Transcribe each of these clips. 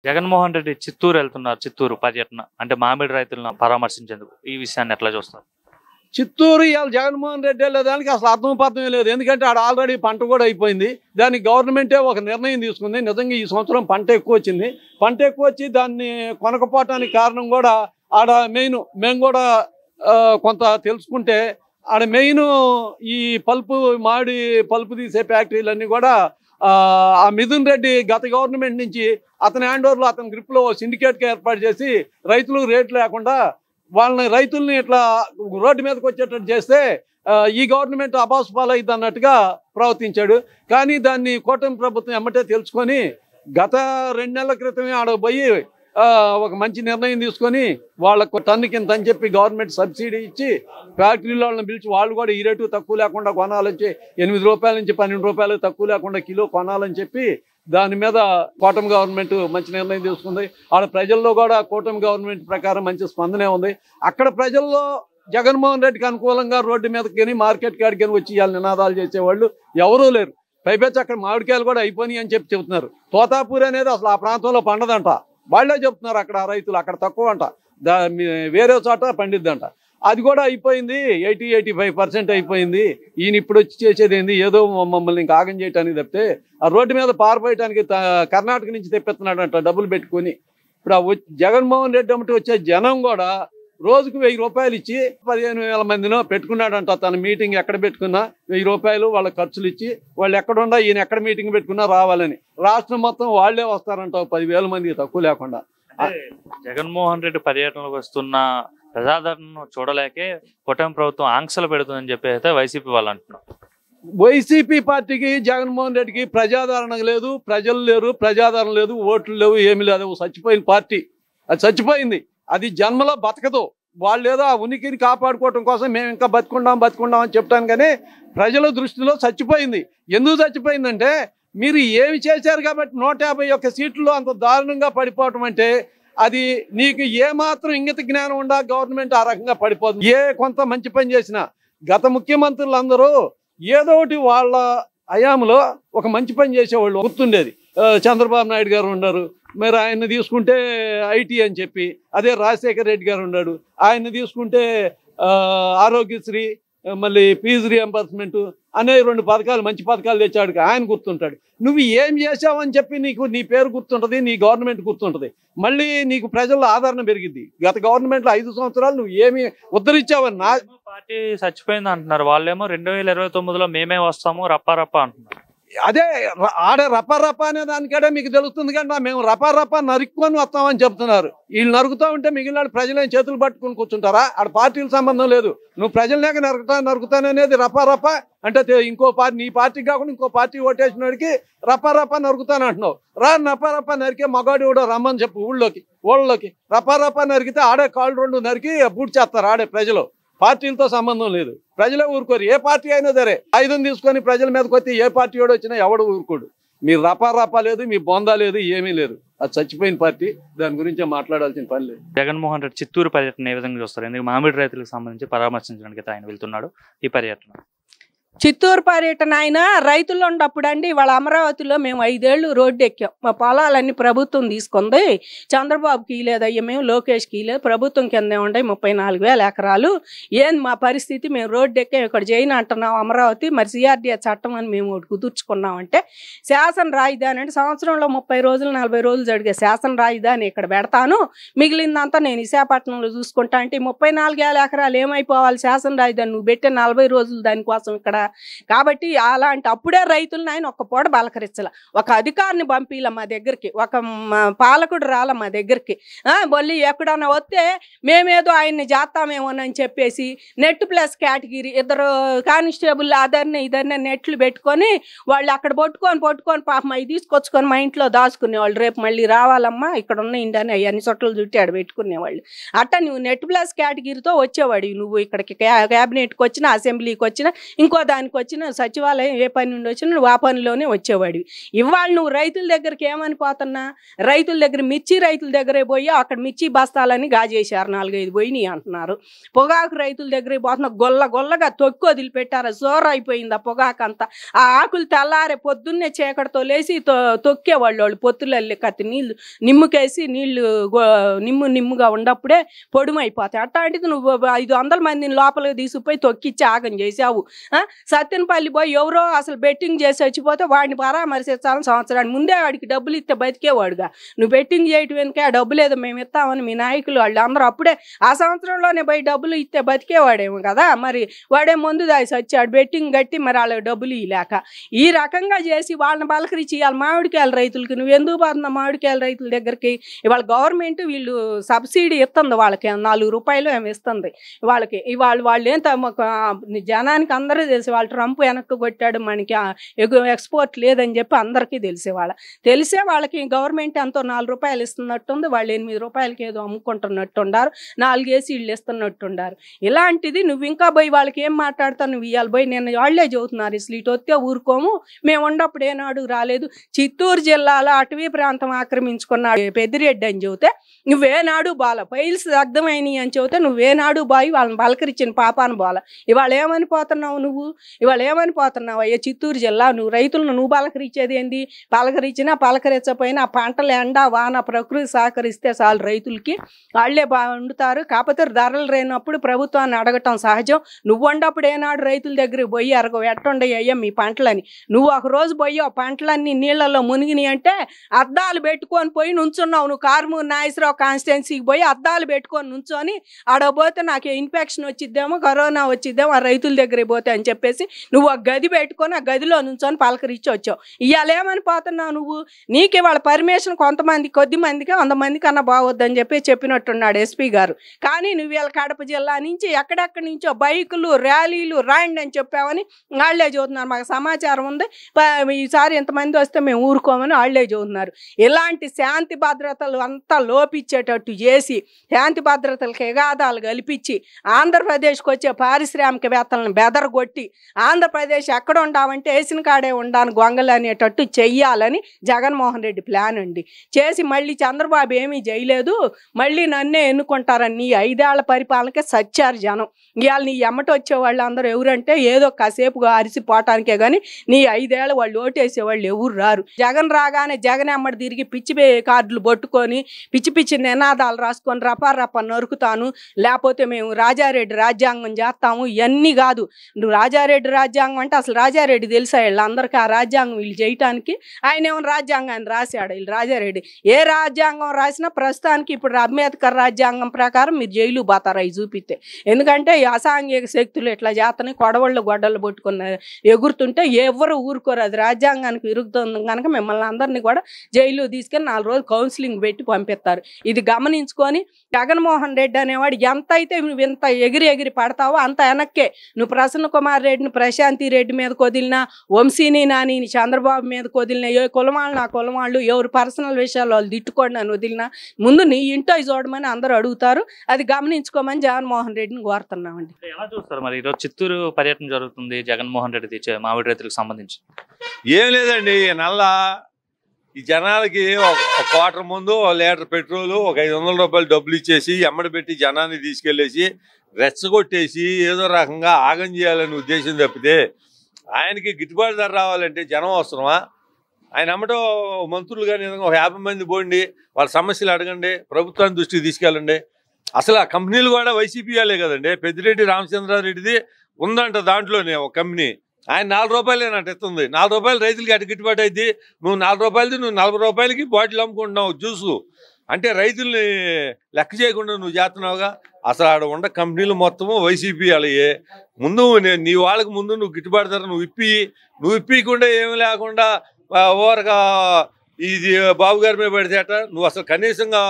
జగన్మోహన్ రెడ్డి చిత్తూరు వెళ్తున్నారు. చిత్తూరు పర్యటన అంటే మామిడి రైతులను పరామర్శించేందుకు. ఈ విషయాన్ని ఎట్లా చూస్తారు? చిత్తూరు ఇవాళ జగన్మోహన్ రెడ్డి వెళ్ళేదానికి అసలు అర్థమే లేదు. ఎందుకంటే ఆడ ఆల్రెడీ పంట కూడా అయిపోయింది. దానికి గవర్నమెంటే ఒక నిర్ణయం తీసుకుంది. నిజంగా ఈ సంవత్సరం పంట ఎక్కువ వచ్చింది. పంట ఎక్కువ వచ్చి దాన్ని కొనకపోవటానికి కారణం కూడా ఆడ మెయిన్ మేము కూడా కొంత తెలుసుకుంటే ఆడ మెయిన్ ఈ మామిడి పల్పు తీసే ఫ్యాక్టరీలన్నీ కూడా ఆ మిథున్ రెడ్డి గత గవర్నమెంట్ నుంచి అతని హ్యాండ్ ఓవర్లో అతని గ్రిప్లో సిండికేట్గా ఏర్పాటు చేసి రైతులకు రేట్లు లేకుండా రైతుల్ని ఇట్లా రోడ్డు మీదకి వచ్చేటట్టు చేస్తే ఈ గవర్నమెంట్ అబాస్ పాలైద్ది అన్నట్టుగా ప్రవర్తించాడు. కానీ దాన్ని కూటమి ప్రభుత్వం ఎమ్మటే తెలుసుకొని గత 2 నెలల క్రితమే ఆడకు పోయి ఒక మంచి నిర్ణయం తీసుకొని వాళ్ళకు టన్ను కింద అని చెప్పి గవర్నమెంట్ సబ్సిడీ ఇచ్చి ఫ్యాక్టరీలో వాళ్ళని పిలిచి వాళ్ళు కూడా ఈ రేటు తక్కువ లేకుండా కొనాలని చెప్పి 8 రూపాయల నుంచి 12 రూపాయలు తక్కువ లేకుండా కిలో కొనాలని చెప్పి దాని మీద కూటమి గవర్నమెంట్ మంచి నిర్ణయం తీసుకుంది. ఆడ ప్రజల్లో కూడా కూటమి గవర్నమెంట్ ప్రకారం మంచి స్పందనే ఉంది. అక్కడ ప్రజల్లో జగన్మోహన్ రెడ్డికి అనుకూలంగా రోడ్డు మీదకి కానీ మార్కెట్ కాడికి కానీ వచ్చి ఇవాళ నినాదాలు చేసేవాళ్ళు ఎవరూ లేరు. పైపెచ్చి అక్కడ మామిడికాయలు కూడా అయిపోయినాయి అని చెప్పి చెబుతున్నారు. తోతాపూర్ అనేది అసలు ఆ ప్రాంతంలో పండదంట. వాళ్ళే చెప్తున్నారు అక్కడ రైతులు అక్కడ తక్కువ అంట, వేరే చోట పండిద్దంట. అది కూడా అయిపోయింది. 80-85% అయిపోయింది. ఈయన ఇప్పుడు వచ్చి చేసేది ఏంది, ఏదో మమ్మల్ని ఇంకా ఆగం చేయడానికి తప్పితే ఆ రోడ్డు మీద పారిపోయటానికి కర్ణాటక నుంచి తెప్పిస్తున్నాడంట డబ్బులు పెట్టుకొని. ఇప్పుడు జగన్మోహన్ రెడ్డి అమ్మటి వచ్చే జనం కూడా రోజుకు 1000 రూపాయలు ఇచ్చి 15,000 మందినో పెట్టుకున్నాడంట. తన మీటింగ్ ఎక్కడ పెట్టుకున్నా 1000 రూపాయలు వాళ్ళ ఖర్చులు ఇచ్చి వాళ్ళు ఎక్కడున్నా ఈయన ఎక్కడ మీటింగ్ పెట్టుకున్నా రావాలని. రాష్ట్రం మొత్తం వాళ్లే వస్తారంట 10,000 మందికి తక్కువ లేకుండా. జగన్మోహన్ రెడ్డి పర్యటనకు వస్తున్న ప్రజాదరణను చూడలేకే కూటమి ప్రభుత్వం ఆంక్షలు పెడుతుందని చెప్పి అయితే వైసీపీ వాళ్ళు అంటున్నారు. వైసీపీ పార్టీకి జగన్మోహన్ రెడ్డికి ప్రజాదరణ లేదు, ప్రజలు లేరు, ప్రజాదరణ లేదు, ఓట్లు లేవు, ఏమీ లేదు. చచ్చిపోయిన పార్టీ అది చచ్చిపోయింది. అది జన్మలో బతకదు. వాళ్ళు ఏదో ఆ ఉనికిని కాపాడుకోవటం కోసం మేము ఇంకా బతుకుందాం అని చెప్తాను. కానీ ప్రజల దృష్టిలో చచ్చిపోయింది. ఎందుకు చచ్చిపోయిందంటే మీరు ఏమి చేశారు కాబట్టి 151 సీట్లలో అంత దారుణంగా పడిపోవటం అంటే అది నీకు ఏమాత్రం ఇంగిత జ్ఞానం ఉండా గవర్నమెంట్ ఆ రకంగా పడిపోతుంది. కొంత మంచి పని చేసినా గత ముఖ్యమంత్రులందరూ ఏదో ఒకటి వాళ్ళ హయాంలో ఒక మంచి పని చేసేవాళ్ళు గుర్తుండేది. చంద్రబాబు నాయుడు గారు ఉన్నారు, మరి ఆయన్ని తీసుకుంటే ఐటీ అని చెప్పి, అదే రాజశేఖర రెడ్డి గారు ఉన్నాడు, ఆయన్ని తీసుకుంటే ఆరోగ్యశ్రీ, మళ్ళీ ఫీజు రియంబర్స్మెంట్ అనే 2 పథకాలు మంచి పథకాలు తెచ్చాడు. ఆయన గుర్తుంటాడు. నువ్వు ఏం చేసావని చెప్పి నీ పేరు గుర్తుంటుంది, నీ గవర్నమెంట్ గుర్తుంటుంది. మళ్ళీ నీకు ప్రజల్లో ఆదరణ పెరిగింది. గత గవర్నమెంట్లో 5 సంవత్సరాలు నువ్వు ఏమి ఉద్ధరించావని పార్టీ చచ్చిపోయింది అంటున్నారు. వాళ్ళేమో 2029లో మేమే వస్తాము రప్ప అంటున్నారు. అదే ఆడే రపా అనే దానికాడే మీకు తెలుస్తుంది. కానీ మేము రపా నరుక్కొని వస్తామని చెప్తున్నారు. వీళ్ళు నరుకుతూ ఉంటే మిగిలిన ప్రజలేం చేతులు పట్టుకుని కూర్చుంటారా? ఆడ పార్టీల సంబంధం లేదు. నువ్వు ప్రజలనేక నరుకుతాననేది రపా అంటే ఇంకో పార్టీ, నీ పార్టీకి కాకుండా ఇంకో పార్టీ ఓటేసిన వాడికి రపా నరుకుతాను అంటున్నావు. రపా నరికే మగాడు కూడా రమ్మని చెప్పు ఊళ్ళలోకి. రపా నరికితే ఆడే కాళ్ళు 2 నరికి బూట్ చేస్తారు ఆడే ప్రజలు. పార్టీలతో సంబంధం లేదు. ప్రజలే ఊరుకోరు. ఏ పార్టీ అయినా సరే ఆయుధం తీసుకొని ప్రజల మీదకి వచ్చి ఏ పార్టీ వాడు వచ్చినా ఎవడు ఊరుకోడు. మీ రపా లేదు, మీ బొందా లేదు, ఏమీ లేదు. అది చచ్చిపోయిన పార్టీ. దాని గురించి మాట్లాడాల్సిన పని లేదు. జగన్మోహన్ రెడ్డి చిత్తూరు పర్యటన ఏ విధంగా చూస్తారు? ఎందుకు మామిడి రైతులకు సంబంధించి పరామర్శించడానికి ఆయన వెళ్తున్నాడు ఈ పర్యటన? చిత్తూరు పర్యటన ఆయన రైతుల్లో ఉన్నప్పుడు అండి. వాళ్ళ అమరావతిలో మేము 5 ఏళ్ళు రోడ్డు ఎక్కాం. మా పొలాలన్నీ ప్రభుత్వం తీసుకుంది. చంద్రబాబుకి ఇలేదయ్యా, మేము లోకేష్కి ఇలేదు, ప్రభుత్వం కింద ఉండే 34,000 ఎకరాలు. ఏంది మా పరిస్థితి? మేము రోడ్డు ఎక్కాం, ఇక్కడ జైన్ అంటున్నాం అమరావతి, మరి సిఆర్డీఏ చట్టం అని మేము ఒకటి కుదుర్చుకున్నామంటే శాసన రాజధాని అంటే సంవత్సరంలో 30 రోజులు 40 రోజులు జరిగే శాసన రాజధాని ఇక్కడ పెడతాను, మిగిలిందంతా నేను విశాఖపట్నంలో చూసుకుంటా అంటే 34,000 ఎకరాలు ఏమైపోవాలి? శాసన రాజధాని నువ్వు పెట్టే 40 రోజులు దానికోసం ఇక్కడ. కాబట్టి అలాంటి అప్పుడే రైతులను ఆయన ఒక్క పూట బలకరించాల. ఒక అధికారిని పంపిల మా దగ్గరికి, ఒక పాలకుడు రాల మా దగ్గరికి. బొల్లి ఎక్కడన్నా వస్తే మేమేదో ఆయన్ని చేస్తామేమోనని చెప్పేసి నెట్ ప్లస్ కేటగిరీ 2 కానిస్టేబుల్ అదర్నే ఇదర్నే నెట్లు పెట్టుకొని వాళ్ళు అక్కడ పట్టుకొని పాపం అవి తీసుకొచ్చుకొని మా ఇంట్లో దాచుకునేవాళ్ళు. రేపు మళ్ళీ రావాలమ్మా ఇక్కడ ఉన్న ఇండియాని అవన్నీ చొట్టలు చుట్టి ఆడ పెట్టుకునేవాళ్ళు. అట్ట నువ్వు నెట్ ప్లస్ కేటగిరీతో వచ్చేవాడు. నువ్వు ఇక్కడికి క్యాబినెట్కి వచ్చినా, అసెంబ్లీకి వచ్చినా, ఇంకో దానికి వచ్చిన సచివాలయం ఏ పని నుండి వచ్చినా నువ్వు ఆ పనిలోనే వచ్చేవాడివి. ఇవాళ నువ్వు రైతుల దగ్గరికి ఏమని పోతున్నా, రైతుల దగ్గర మిర్చి రైతుల దగ్గరే పోయి అక్కడ మిర్చి బస్తాలని గాజేశారు, 4-5 పోయినాయి అంటున్నారు. పొగాకు రైతుల దగ్గరే పోతున్నా, గొల్లగా తొక్కు వదిలిపెట్టారు, సోర అయిపోయింది ఆ పొగాకు అంతా. ఆ ఆకులు తెల్లారే పొద్దున్నే చీకటితో లేసి తొక్కేవాళ్ళు, వాళ్ళు పొత్తులల్లి కత్తి నీళ్ళు నిమ్ముకేసి నీళ్లు నిమ్ముగా ఉన్నప్పుడే పొడుమైపోతాయి. అట్లాంటిది నువ్వు 500 మందిని లోపలికి తీసుకుపోయి తొక్కిచ్చి ఆగం చేసావు. సత్యనపల్లి పోయి ఎవరో అసలు బెట్టింగ్ చేసి వచ్చిపోతే వాడిని పరామర్శించాలని సంవత్సరానికి ముందే వాడికి డబ్బులు ఇస్తే బతికేవాడుగా. నువ్వు బెట్టింగ్ చేయటం వెనుక ఆ డబ్బులు ఏదో మేము ఇస్తామని మీ నాయకులు వాళ్ళు అందరూ అప్పుడే ఆ సంవత్సరంలోనే పోయి డబ్బులు ఇస్తే బతికేవాడేమో కదా. మరి వాడే ముందు దాసి వచ్చాడు బెట్టింగ్ కట్టి, మరి వాళ్ళకి డబ్బులు ఇలాక ఈ రకంగా చేసి వాళ్ళని పలకరించి ఇవాళ మామిడికాయల రైతులకి నువ్వు ఎందుకు పోతున్నావు మామిడికాయల రైతుల దగ్గరికి? ఇవాళ గవర్నమెంట్ వీళ్ళు సబ్సిడీ ఇస్తుంది, వాళ్ళకి 4 రూపాయలు ఏమి ఇస్తుంది వాళ్ళకి. ఇవాళ వాళ్ళు ఏం జనానికి అందరూ తెలిసి వాళ్ళు ట్రంప్ వెనక్కి కొట్టాడు, మనకి ఎక్స్పోర్ట్ లేదని చెప్పి అందరికీ తెలిసే వాళ్ళకి గవర్నమెంట్ ఎంతో 4 రూపాయలు ఇస్తున్నట్టుంది, వాళ్ళు 8 రూపాయలకి ఏదో అమ్ముకుంటున్నట్టుండారు, 4 వేసి వీళ్ళు ఇస్తున్నట్టుండారు. ఇలాంటిది నువ్వు ఇంకా పోయి వాళ్ళకి ఏం మాట్లాడతావు? నువ్వు ఇవాళ పోయి నేను వాళ్ళే చెబుతున్నారు ఇసలు ఇటు వస్తే ఊరుకోము, మేము ఉన్నప్పుడు ఏనాడు రాలేదు. చిత్తూరు జిల్లాలో అటవీ ప్రాంతం ఆక్రమించుకున్నాడు పెద్దిరెడ్డి అని చెబితే నువ్వేనాడు బాల, ఫైల్స్ దగ్ధమైనవి అని చెబితే నువ్వేనాడు బాయి వాళ్ళని పలకరించిన పాపాను బాల. ఇవాళ ఏమని పోతున్నావు అయ్యా చిత్తూరు జిల్లా? నువ్వు రైతులను నువ్వు పలకరించేది ఏంది? పలకరించినా పలకరించకపోయినా ఆ పంటలు ఎండ వాన ప్రకృతి సహకరిస్తే చాలు రైతులకి, వాళ్ళే వండుతారు. కాకపోతే ధరలు రైనప్పుడు ప్రభుత్వాన్ని అడగటం సహజం. నువ్వు వండప్పుడు ఏనాడు రైతుల దగ్గరికి పోయి ఎట్టుండయ్యా మీ పంటలని? నువ్వు ఒక రోజు పోయి పంటలన్నీ నీళ్లలో మునిగిని అంటే అద్దాలు పెట్టుకొని పోయి నుంచున్నావు. నువ్వు కార్మూరు నాగేశ్వరరావు కాన్స్టిట్యున్సీకి పోయి అద్దాలు పెట్టుకొని నుంచొని ఆడపోతే నాకు ఇన్ఫెక్షన్ వచ్చిద్దేమో కరోనా వచ్చిద్దేమో ఆ రైతుల దగ్గరికి పోతే అని చెప్పేసి నువ్వు ఆ గది పెట్టుకొని ఆ గదిలో నుంచొని పలకరించి వచ్చావు. ఇవాళ ఏమని పోతున్నావు నువ్వు? నీకు ఇవాళ పర్మిషన్ కొద్ది మందికి 100 మందికి అన్న బాగొద్దని చెప్పినట్టున్నాడు ఎస్పీ గారు. కానీ నువ్వు ఇవాళ కడప జిల్లా నుంచి ఎక్కడెక్కడి నుంచో బైకులు ర్యాలీలు రాండి అని చెప్పావని వాళ్ళే చదువుతున్నారు. మాకు సమాచారం ఉంది, ఈసారి ఎంతమంది వస్తే మేము ఊరుకోమని వాళ్ళే చదువుతున్నారు. ఇలాంటి శాంతి భద్రతలు అంతా లోపించేటట్టు చేసి శాంతి భద్రతలకు ఎగాదాలు కల్పించి ఆంధ్రప్రదేశ్కి వచ్చే పారిశ్రామికవేత్తలను బెదరగొట్టి ఆంధ్రప్రదేశ్ ఎక్కడ ఉండామంటే వేసిన కాడే ఉండాలని గొంగలు అనేటట్టు చెయ్యాలని జగన్మోహన్ రెడ్డి ప్లాన్ అండి. చేసి మళ్ళీ చంద్రబాబు ఏమీ చేయలేదు, మళ్ళీ నన్నే ఎన్నుకుంటారని నీ 5 ఏళ్ల పరిపాలనకే సచ్చారు జనం. ఇవాళ నీ ఎమ్మటి వచ్చే వాళ్ళు అందరూ ఎవరంటే ఏదో కాసేపుగా అరిసిపోవటానికే కానీ నీ 5 ఏళ్ళు వాళ్ళు ఓటేసే వాళ్ళు ఎవరు రారు. జగన్ రాగానే జగన్ ఎమ్మడి తిరిగి పిచ్చి కార్డులు పట్టుకొని పిచ్చి నినాదాలు రాసుకొని రపా నరుకుతాను, లేకపోతే మేము రాజారెడ్డి రాజ్యాంగం చేస్తాము, ఇవన్నీ కాదు. నువ్వు రాజారెడ్డి రాజ్యాంగం అంటే అసలు రాజారెడ్డి తెలుసా వీళ్ళందరికీ? ఆ రాజ్యాంగం వీళ్ళు చేయటానికి ఆయన ఏమైనా రాజ్యాంగాన్ని రాశాడు? వీళ్ళు రాజారెడ్డి ఏ రాజ్యాంగం రాసినా ప్రస్తుతానికి ఇప్పుడు అంబేద్కర్ రాజ్యాంగం ప్రకారం మీరు జైలు పోతారు అవి చూపిస్తే. ఎందుకంటే ఈ అసాంఘిక శక్తులు ఇట్లా చేతని కొడవళ్ళు గొడ్డలు పట్టుకున్న ఎగురుతుంటే ఎవరు ఊరుకోరు, అది రాజ్యాంగానికి విరుద్ధం కనుక మిమ్మల్ని అందరినీ కూడా జైలు తీసుకెళ్ళి 4 రోజులు కౌన్సిలింగ్ పెట్టి పంపిస్తారు. ఇది గమనించుకొని జగన్మోహన్ రెడ్డి అనేవాడు ఎంత అయితే నువ్వు ఇంత ఎగిరి పడతావో అంత వెనక్కే. నువ్వు ప్రసన్న కుమార్ రెడ్డిని ప్రశాంతి రెడ్డి మీద వదిలినా, వంశీని నానిని చంద్రబాబు మీద వదిలినా, ఏ కులవాళ్ళు నా కులవాళ్ళు ఎవరు పర్సనల్ విషయాలు వాళ్ళు తిట్టుకోండి అని వదిలినా ముందు నీ ఇంట్లో చూడమని అందరూ అడుగుతారు. అది గమనించుకోమని జగన్మోహన్ రెడ్డిని కోరుతున్నామండి. ఎలా చూస్తారు మరి ఈరోజు చిత్తూరు పర్యటన జరుగుతుంది జగన్మోహన్ రెడ్డి తెచ్చే మామిడి రైతులకు సంబంధించి? ఏం లేదండి, ఈ జనాలకి ఒక క్వార్టర్ ముందు 1 లీటర్ పెట్రోలు, ఒక 500 రూపాయలు డబ్బులు ఇచ్చేసి ఎమ్మడి పెట్టి జనాన్ని తీసుకెళ్లేసి రెచ్చగొట్టేసి ఏదో రకంగా ఆగం చేయాలనే ఉద్దేశం తప్పితే ఆయనకి గిట్టుబాటు ధర రావాలంటే జనం అవసరమా? ఆయన అమ్మటో మంత్రులు కానీ ఒక 50 మంది పోండి, వాళ్ళ సమస్యలు అడగండి, ప్రభుత్వాన్ని దృష్టికి తీసుకెళ్ళండి. అసలు ఆ కంపెనీలు కూడా వైసీపీ వాళ్ళే కదండి. పెద్దిరెడ్డి రామచంద్రారెడ్డిది ఉందంట దాంట్లోనే ఒక కంపెనీ. ఆయన 4 రూపాయలేనంట ఇస్తుంది. 4 రూపాయలు రైతులకి అటు గిట్టుబాటు అయింది. నువ్వు 4 రూపాయలది నువ్వు 40 రూపాయలకి బాటిల్ అమ్ముకుంటున్నావు జ్యూసు. అంటే రైతుల్ని లెక్క చేయకుండా నువ్వు చేస్తున్నావుగా. అసలు ఆడ ఉన్న కంపెనీలు మొత్తము వైసీపీ వాళ్ళయే. ముందు నీ వాళ్ళకి ముందు నువ్వు గిట్టుబాటు ధర నువ్వు ఇప్పకుండా ఏమి లేకుండా ఓరగా ఇది బాబు గారి మీద పడితేట నువ్వు అసలు కనీసంగా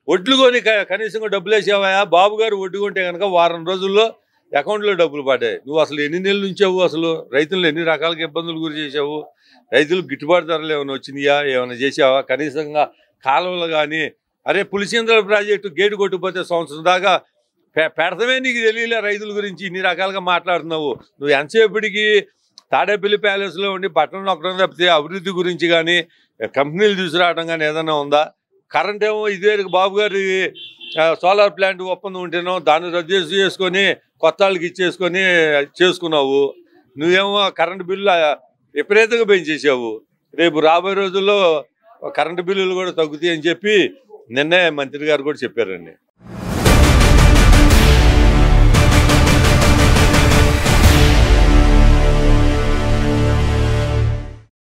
వడ్లు కొని కనీసంగా డబ్బులు వేసావా? బాబు గారు వడ్డు కొంటే కనుక వారం రోజుల్లో అకౌంట్లో డబ్బులు పడ్డాయి. నువ్వు అసలు ఎన్ని నెలలు ఉంచావు? అసలు రైతులను ఎన్ని రకాలుగా ఇబ్బందులు గురి చేసావు? రైతులకు గిట్టుబాటు ధరలు ఏమైనా వచ్చినాయా? ఏమైనా చేసావా? కనీసంగా కాలువలు కానీ అరే పులిచింతల ప్రాజెక్టు గేటు కొట్టుకుపోతే సంవత్సరం దాకా పెడతమే నీకు తెలియలే రైతుల గురించి. ఇన్ని రకాలుగా మాట్లాడుతున్నావు. నువ్వు ఎంతసేపటికి తాడేపల్లి ప్యాలెస్లో ఉండి బట్టలు నొక్కడం తప్పితే అభివృద్ధి గురించి కానీ కంపెనీలు తీసుకురావడం కానీ ఏదైనా ఉందా? కరెంట్ ఏమో ఇదే బాబు గారి సోలార్ ప్లాంట్ ఒప్పందం ఉంటేనో దాన్ని రద్దు చేసుకొని కొత్త వాళ్ళకి ఇచ్చేసుకొని చేసుకున్నావు. నువ్వేమో కరెంటు బిల్లు విపరీతంగా పెంచేసావు. రేపు రాబోయే రోజుల్లో కరెంటు బిల్లులు కూడా తగ్గుతాయి అని చెప్పి నిన్నే మంత్రి గారు కూడా చెప్పారండి.